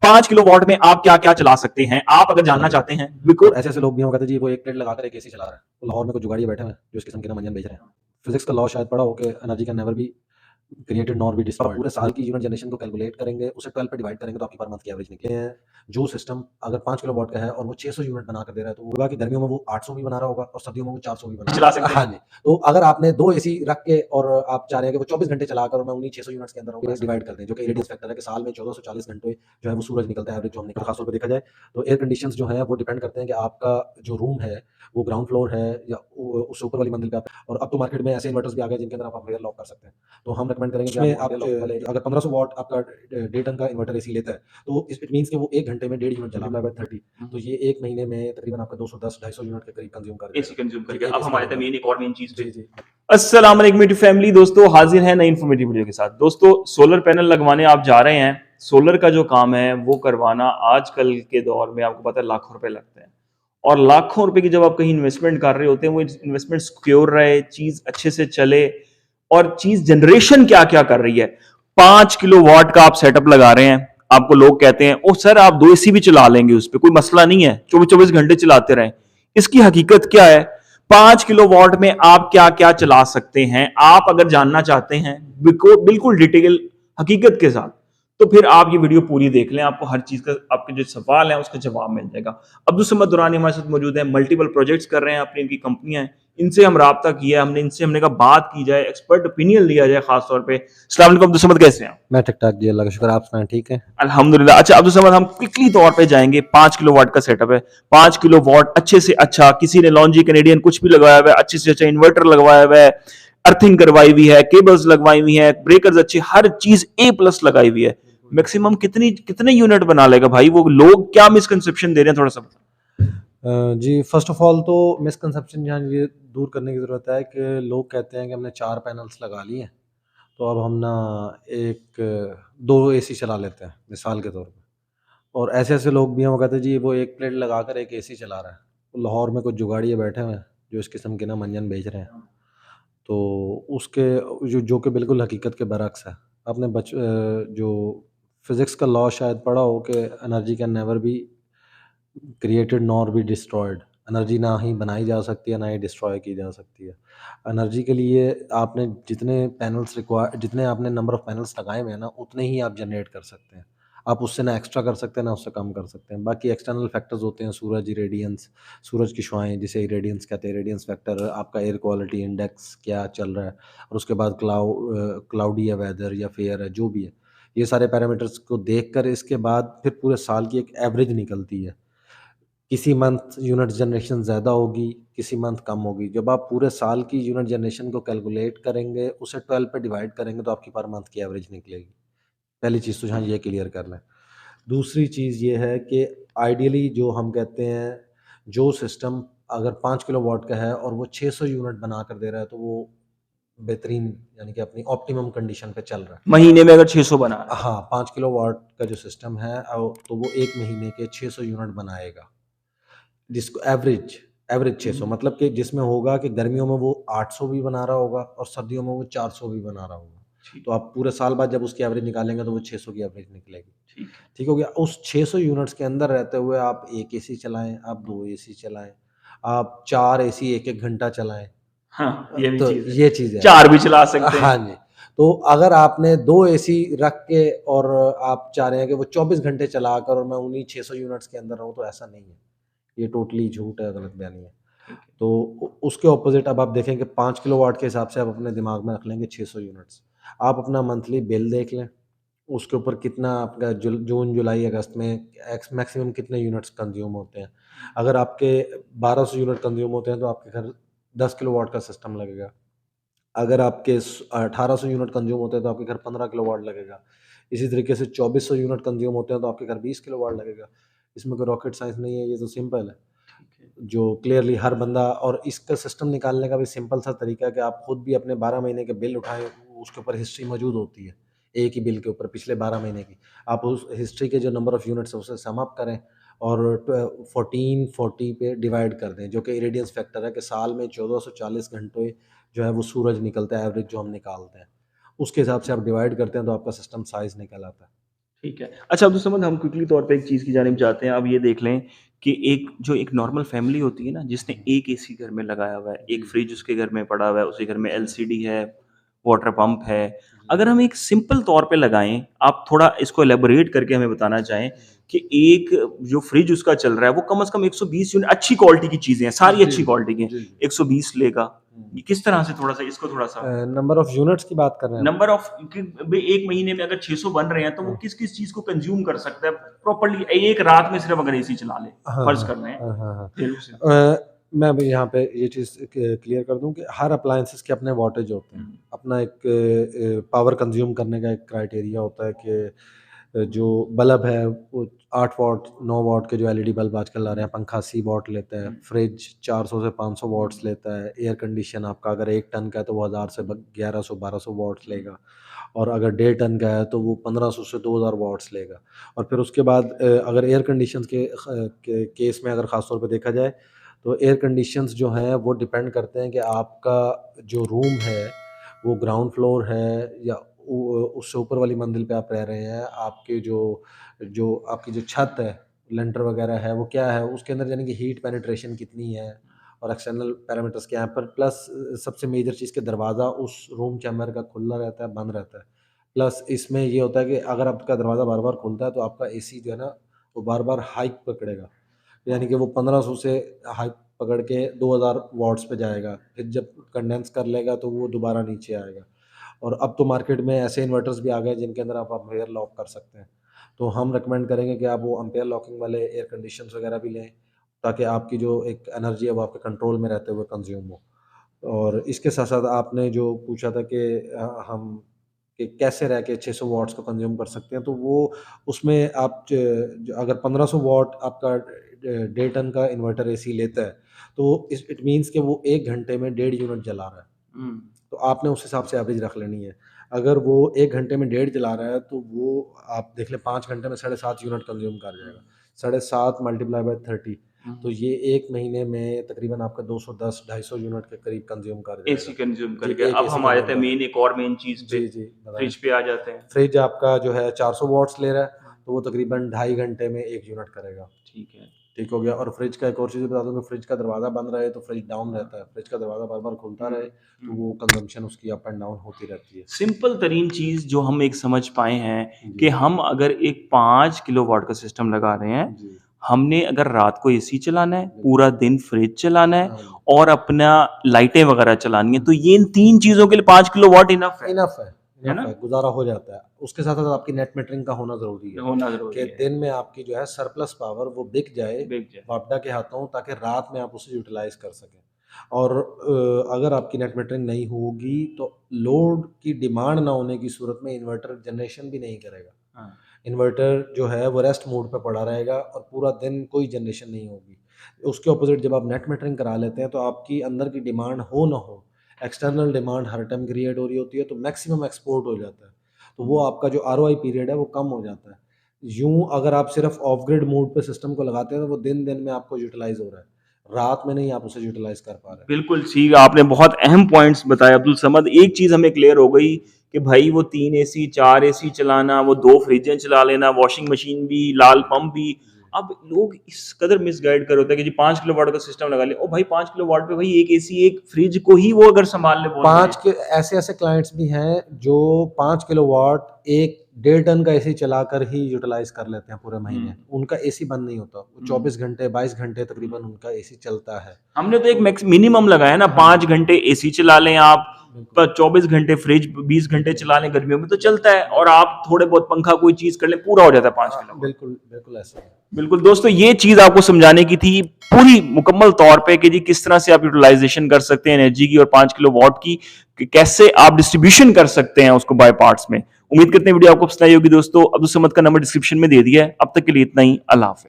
5 kilowatt में आप क्या क्या चला सकते हैं, आप अगर जानना चाहते हैं। बिल्कुल ऐसे ऐसे लोग भी हों कहते जी वो एक प्लेट लगाकर एक एसी चला रहा है, तो लाहौर में कुछ जुगाड़िए बैठे हुए हैं जो इस किस्म के ना मंजन बेच रहे हैं। फिजिक्स का लॉ शायद पढ़ा हो कि energy can never be created nor be destroyed. पूरे साल की यूनिट जनरेशन को कैलकुलेट करेंगे, उसे 12 पे डिवाइड करेंगे तो आपकी पर मंथ की एवरेज निकले हैं। जो सिस्टम अगर 5 किलोवाट का है और वो 600 यूनिट बना कर दे रहा है, तो वो होगा कि गर्मियों में वो 800 भी बना रहा होगा और सर्दियों में वो 400 भी बना चला रहा सकते होगा। हैं। हाँ जी, तो अगर आपने 2 एसी रख के और आप चाह रहे हैं कि वो 24 घंटे चलाकर और मैं उन्हीं 600 यूनिट्स के अंदर रहूँगा, डिवाइड कर दें, जो कि इरेडियंस फैक्टर है कि साल में 1440 घंटे जो है वो सूरज निकलता है एवरेज जो हमने खास तौर पे देखा जाए। तो एयर कंडीशंस जो हैं वो डिपेंड करते हैं कि आपका जो रूम है वो ग्राउंड फ्लोर है या उससे ऊपर वाली मंजिल पे आप। और अब तो मार्केट में ऐसे इन्वर्टर्स भी आ गए जिनके अंदर आप अपग्रेड लॉक कर सकते हैं। तो हम रिकमेंड करेंगे कि आप अगर 1500 वॉट आपका डे टन का इन्वर्टर एसी लेता है, तो इट मींस कि वो 1 घंटे में 1.5 यूनिट जला रहा है 30। तो ये 1 महीने में तकरीबन आपका 210 250 यूनिट के करीब कंज्यूम कर एसी देगा। कंज्यूम जी, करके। एक अब एसी हम आए थे कंज्यूम मेन कर। एक और मेन चीज पे। जी, जी। अस्सलाम वालेकुम मेरी फैमिली, दोस्तों हाजिर है नई इन्फॉर्मेटिव वीडियो के साथ। दोस्तों सोलर पैनल लगवाने आप जा रहे हैं, सोलर का जो काम है वो करवाना आजकल के दौर में आपको पता है लाखों रुपए लगते हैं। और लाखों रुपए की जब आप कहीं इन्वेस्टमेंट कर रहे होते हैं, वो इन्वेस्टमेंट सिक्योर रहे, चीज अच्छे से चले, और चीज जनरेशन क्या क्या कर रही है। 5 किलोवाट का आप सेटअप लगा रहे हैं, आपको लोग कहते हैं ओ सर आप 2 एसी भी चला लेंगे, उस पर कोई मसला नहीं है, 24 24 घंटे चलाते रहें। इसकी हकीकत क्या है, 5 किलोवाट में आप क्या क्या चला सकते हैं, आप अगर जानना चाहते हैं बिल्कुल डिटेल हकीकत के साथ, तो फिर आप ये वीडियो पूरी देख लें, आपको हर चीज का आपके जो सवाल है उसका जवाब मिल जाएगा। अब्दुल समद दुरानी हमारे साथ मौजूद है, मल्टीपल प्रोजेक्ट्स कर रहे हैं, अपनी इनकी कंपनियां हैं, इनसे हम राब्ता किया, हमने कहा बात की जाए, एक्सपर्ट ओपिनियन लिया जाए खास तौर पे। अस्सलाम वालेकुम अब्दुल समद, कैसे हैं? मैं ठीक-ठाक जी, अल्लाह का शुक्र, आप सुनाएँ ठीक हैं? अल्हम्दुलिल्लाह। अच्छा अब्दुल समद, हम क्विकली तौर पे जाएंगे। 5 किलोवाट का सेटअप है, 5 किलोवाट अच्छे से अच्छा, किसी ने लॉन्जी कैनेडियन कुछ भी लगवाया हुआ है, अच्छे से अच्छा इन्वर्टर लगवाया हुआ है, अर्थिंग करवाई हुई है, केबल्स लगवाई हुई है, ब्रेकर्स अच्छे, हर चीज A+ लगाई हुई है। मैक्सिमम कितने यूनिट बना लेगा भाई? वो लोग क्या मिसकंसेप्शन दे रहे हैं, थोड़ा सा बताओ। जी, फ़र्स्ट ऑफ़ ऑल तो मिसकंसेप्शन यहाँ ये दूर करने की ज़रूरत है कि लोग कहते हैं कि हमने 4 पैनल्स लगा लिए हैं, तो अब हम ना 2 एसी चला लेते हैं, मिसाल के तौर पे। और ऐसे-ऐसे लोग भी हैं, वो कहते हैं जी वो एक प्लेट लगाकर एक एसी चला रहा है। तो लाहौर में कुछ जुगाड़िए बैठे हुए हैं, जो इस किस्म के ना मंजन बेच रहे हैं। तो उसके जो कि बिल्कुल हकीकत के बरअक्स है। आपने जो फ़िज़िक्स का लॉ शायद पढ़ा हो कि energy can never be created nor be destroyed. Energy ना ही बनाई जा सकती है, ना ही डिस्ट्रॉय की जा सकती है। एनर्जी के लिए आपने जितने आपने नंबर ऑफ़ पैनल्स लगाए हुए हैं ना, उतने ही आप जनरेट कर सकते हैं। आप उससे ना एक्स्ट्रा कर सकते हैं, ना उससे कम कर सकते हैं। बाकी एक्सटर्नल फैक्टर्स होते हैं, सूरज इरेडियंस, सूरज की शुआएँ जिसे इरेडियंस कहते हैं, इरेडियंस फैक्टर, आपका एयर क्वालिटी इंडेक्स क्या चल रहा है, और उसके बाद क्लाउडी है वेदर या फेयर है, जो भी है। ये सारे पैरामीटर्स को देखकर इसके बाद फिर पूरे साल की एक एवरेज निकलती है। किसी मंथ यूनिट जनरेशन ज़्यादा होगी, किसी मंथ कम होगी। जब आप पूरे साल की यूनिट जनरेशन को कैलकुलेट करेंगे, उसे 12 पे डिवाइड करेंगे तो आपकी पर मंथ की एवरेज निकलेगी। पहली चीज़ तो यहाँ ये क्लियर कर लें। दूसरी चीज़ ये है कि आइडियली जो हम कहते हैं, जो सिस्टम अगर 5 किलोवाट का है और वो 600 यूनिट बना कर दे रहा है, तो वो बेहतरीन यानी कि अपनी ऑप्टिमम कंडीशन पे चल रहा है। महीने में अगर 600 बना रहा है। हाँ, 5 किलोवाट का जो सिस्टम है तो वो 1 महीने के 600 यूनिट बनाएगा। जिसको एवरेज एवरेज 600 मतलब कि जिसमें होगा कि गर्मियों में वो 800 भी बना रहा होगा और सर्दियों में वो 400 भी बना रहा होगा। ठीक तो आप पूरे साल बाद जब उसकी एवरेज निकालेंगे तो वो 600 की एवरेज निकलेगी। ठीक है। ठीक हो गया? उस 600 यूनिट्स के अंदर रहते हुए आप 1 एसी चलाएँ, आप 2 एसी चलाएँ, आप 4 एसी 1-1 घंटा चलाएँ। हाँ, ये भी तो चीज है। ये चीज़ है। 4 भी चला सकते हैं। हाँ जी। तो अगर आपने 2 एसी रख के और आप चाह रहे हैं कि वो 24 घंटे चलाकर और मैं उन्हीं 600 यूनिट्स के अंदर रहूँ, तो ऐसा नहीं है। ये टोटली झूठ है, गलत बयानी है। ठीक है। तो उसके ऑपोज़िट अब आप देखें कि 5 किलोवाट के हिसाब से आप अपने दिमाग में रख लेंगे 600 यूनिट्स। आप अपना मंथली बिल देख लें, उसके ऊपर कितना आपका जून, जुलाई, अगस्त में मैक्सिमम कितने यूनिट्स कंज़्यूम होते हैं। अगर आपके 1200 यूनिट कंज़्यूम होते हैं, तो आपके घर 10 किलोवाट का सिस्टम लगेगा। अगर आपके 1800 यूनिट कंज़्यूम होते हैं, तो आपके घर 15 किलोवाट लगेगा। इसी तरीके से 2400 यूनिट कंज़्यूम होते हैं, तो आपके घर 20 किलोवाट लगेगा। इसमें कोई रॉकेट साइंस नहीं है, ये तो सिंपल है। ठीक है। जो क्लियरली हर बंदा, और इसका सिस्टम निकालने का भी सिंपल सा तरीका है कि आप खुद भी अपने 12 महीने के बिल उठाएँ, उसके ऊपर हिस्ट्री मौजूद होती है। एक ही बिल के ऊपर पिछले 12 महीने की। आप उस हिस्ट्री के जो नंबर ऑफ यूनिट्स है उसे सम अप करें और 1440 पे डिवाइड कर दें, जो कि इरेडियंस फैक्टर है कि साल में 1440 घंटे जो है वो सूरज निकलता है, एवरेज जो हम निकालते हैं। उसके हिसाब से आप डिवाइड करते हैं तो आपका सिस्टम साइज़ निकल आता है। ठीक है। अच्छा अब्दुल समद, हम क्विकली तौर पे एक चीज़ की जानिब जाते हैं। अब ये देख लें कि एक नॉर्मल फैमिली होती है ना, जिसने एक एसी घर में लगाया हुआ है, एक जी, फ्रिज उसके घर में पड़ा हुआ है, उसके घर में एलसीडी है, वाटर पंप है। जी, अगर हम एक सिंपल तौर पे लगाएँ, आप थोड़ा इसको एलैबोरेट करके हमें बताना चाहें कि एक जो फ्रिज उसका चल रहा है, वो कम से कम 120 यूनिट अच्छी क्वालिटी की चीज़ें हैं, सारी जी, अच्छी क्वालिटी की हैं, जी, जी। 120 लेगा। हुँ। ये किस तरह से थोड़ा-सा इसको थोड़ा-सा नंबर ऑफ यूनिट्स की बात कर रहे हैं आप? नंबर ऑफ कि भई 1 महीने में अगर 600 बन रहे हैं, तो वो हाँ। किस-किस चीज़ को कंज़्यूम कर सकता है प्रॉपर्ली एक रात में सिर्फ़ अगर एसी चला ले, हाँ, फ़र्ज़ हाँ। कर रहे हैं, हाँ, हाँ, हाँ। घरेलू से। मैं अभी यहाँ पे ये चीज़ क्लियर कर दूँ कि हर अप्लायंसेस के अपने वॉटेज होते हैं। हुँ, अपना एक पावर कंज़्यूम करने का एक क्राइटेरिया होता है कि जो बल्ब है वो 8 वॉट, 9 वॉट के जो एलईडी बल्ब आजकल आ रहे हैं, पंखा 80 वॉट लेता है, हुँ, फ्रिज 400 से 500 वॉट्स लेता है, एयर कंडीशन आपका अगर 1 टन का है तो वो 1000 से ब 1100-1200 वॉट्स हुँ, लेगा और अगर 1.5 टन का है तो वो 1500 से 2000 वॉट्स लेगा। और फिर उसके बाद अगर एयर कंडीशंस के केस में अगर ख़ास तौर पे देखा जाए, तो एयर कंडीशंस जो हैं वो डिपेंड करते हैं कि आपका जो रूम है, वो ग्राउंड फ्लोर है या उससे ऊपर वाली मंजिल पे आप रह रहे हैं, आपके जो जो आपकी जो छत है, लिंटर वगैरह है, वो क्या है, उसके अंदर यानी कि हीट पेनिट्रेशन कितनी है और एक्सटर्नल पैरामीटर्स क्या हैं। पर प्लस सबसे मेजर चीज़ कि दरवाज़ा उस रूम चैम्बर का खुला रहता है, बंद रहता है। प्लस इसमें ये होता है कि अगर आपका दरवाज़ा बार-बार खुलता है, तो आपका एसी जो है ना, वो बार-बार हाइक पकड़ेगा। यानी कि वो 1500 से हाइक पकड़ के 2000 वॉट्स पे जाएगा। फिर जब कंडेंस कर लेगा, तो वो दोबारा नीचे आएगा। और अब तो मार्केट में ऐसे इन्वर्टर्स भी आ गए जिनके अंदर आप एम्पेयर लॉक कर सकते हैं। तो हम रिकमेंड करेंगे कि आप वो एम्पेयर लॉकिंग वाले एयर कंडीशंस वगैरह भी लें, ताकि आपकी जो एक एनर्जी है वो आपके कंट्रोल में रहते हुए कंज़्यूम हो। और इसके साथ-साथ आपने जो पूछा था कि हम कि कैसे रह के 600 वॉट्स को कंज़्यूम कर सकते हैं, तो वो उसमें आप ज अगर 1500 वॉट आपका 1.5 टन का इन्वर्टर एसी लेता है, तो इट मीन्स कि वो 1 घंटे में 1.5 यूनिट जला रहा है। हुँ, तो आपने उस हिसाब से एवरेज रख लेनी है। अगर वो 1 घंटे में 1.5 जला रहा है, तो वो आप देख लें 5 घंटे में 7.5 यूनिट कंज़्यूम कर हुँ, जाएगा। 7.5 मल्टीप्लाई बाय 30, तो हुँ। ये 1 महीने में तकरीबन आपका 210 250 यूनिट के करीब कंज़्यूम कर एसी जाएगा। कंज़्यूम कर जी, गया। 1 अब एसी हम आ कंज़्यूम जाते हैं कर मेन चीज़ पे, जी, जी, बताएँ। फ्रिज पे आ जाते हैं। फ्रिज आपका जो है 400 वॉट्स ले रहा है, हुँ, तो वो तकरीबन ढाई घंटे में 1 यूनिट करेगा। ठीक है। ठीक हो गया। और फ्रिज का एक और चीज़ बता दूँ कि फ्रिज का दरवाज़ा बंद रहे तो फ्रिज डाउन रहता है। फ्रिज का दरवाज़ा बार-बार खुलता हुँ, रहे, तो हुँ। वो कंज़म्पशन उसकी अप एंड डाउन होती रहती है। सिंपल तरीन चीज़ जो हम एक समझ पाए हैं कि जी, हम अगर एक 5 किलोवाट का सिस्टम लगा रहे हैं, जी, हमने अगर रात को एसी चलाना है, बिल्कुल। पूरा दिन फ्रिज चलाना है हाँ, और अपना लाइटें वगैरह चलानी है, तो जी। ये इन 3 चीज़ों के लिए 5 किलोवाट इनफ़ है इनफ़ ना? है, गुज़ारा हो जाता है। उसके साथ-साथ आपकी नेट मीटरिंग का होना ज़रूरी है, होना कि ज़रूरी है। दिन में आपकी जो है सरप्लस पावर वो बिक जाए बिक जाए। वापडा के हाथों, ताकि रात में आप उसे यूटिलाइज़ कर सकें। और अगर आपकी नेट मीटरिंग नहीं होगी, तो लोड की डिमांड ना होने की सूरत में इन्वर्टर जनरेशन भी नहीं करेगा। हाँ, इन्वर्टर जो है वो रेस्ट मोड पे पड़ा रहेगा और पूरा दिन कोई जनरेशन नहीं होगी। उसके अपोज़िट जब आप नेट मीटरिंग करा लेते हैं, तो आपकी अंदर की डिमांड हो ना हो, एक्सटर्नल डिमांड हर टाइम क्रिएट हो रही होती है, तो मैक्सिमम एक्सपोर्ट हो जाता है। तो वो आपका जो आरओआई पीरियड है वो कम हो जाता है। यूँ अगर आप सिर्फ़ ऑफ ग्रिड मोड पे सिस्टम को लगाते हैं, तो वो दिन-दिन में आपको यूटिलाइज़ हो रहा है। रात में नहीं आप उसे यूटिलाइज़ कर पा रहे हैं। बिल्कुल ठीक, आपने बहुत अहम पॉइंट्स बताए अब्दुल समद। एक चीज़ हमें क्लियर हो गई कि भाई वो 3 एसी, 4 एसी चलाना, वो 2 फ्रिजें चला लेना, वॉशिंग मशीन भी, लाल पंप भी। जी। अब लोग इस कदर मिसगाइड कर होता है कि जी 5 किलोवाट का सिस्टम लगा लिया। ओ भाई 5 किलोवाट पे भाई 1 एसी, 1 फ्रिज को ही वो अगर सँभाल ले बहुत बड़ी 5 के ऐसे-ऐसे क्लाइंट्स भी हैं जो 5 किलोवाट 1 डेढ़ टन का एसी चलाकर ही यूटिलाइज़ कर लेते हैं पूरे हुँ, महीने। उनका एसी बंद नहीं होता। वो हुँ, 24 घंटे, 22 घंटे हुँ। तकरीबन उनका एसी चलता है। हमने तो एक तो मैक्स मिनिमम लगाया ना, हाँ, 5 घंटे एसी चला लें आप, बिल्कुल, पर 24 घंटे फ्रिज, 20 घंटे बिल्कुल, चला लें गर्मियों में तो चलता है, और बिल्कुल। आप थोड़े बहुत पंखा कोई चीज़ कर लें, पूरा हो जाता है 5 किलोवाट। बिल्कुल, बिल्कुल ऐसा ही है। बिल्कुल दोस्तों, ये चीज़ आपको समझाने की थी पूरी मुकम्मल तौर पे कि जी किस तरह से आप यूटिलाइज़ेशन कर सकते हैं एनर्जी की और 5 किलोवाट की, कि कैसे आप डिस्ट्रीब्यूशन कर सकते हैं उसको बाय पार्ट्स में। उम्मीद करते हैं वीडियो आपको पसंद आई होगी दोस्तों। अब्दुल समद का नंबर डिस्क्रिप्शन में दे दिया है। अब तक के लिए इतना ही। अल्लाह हाफ़िज़।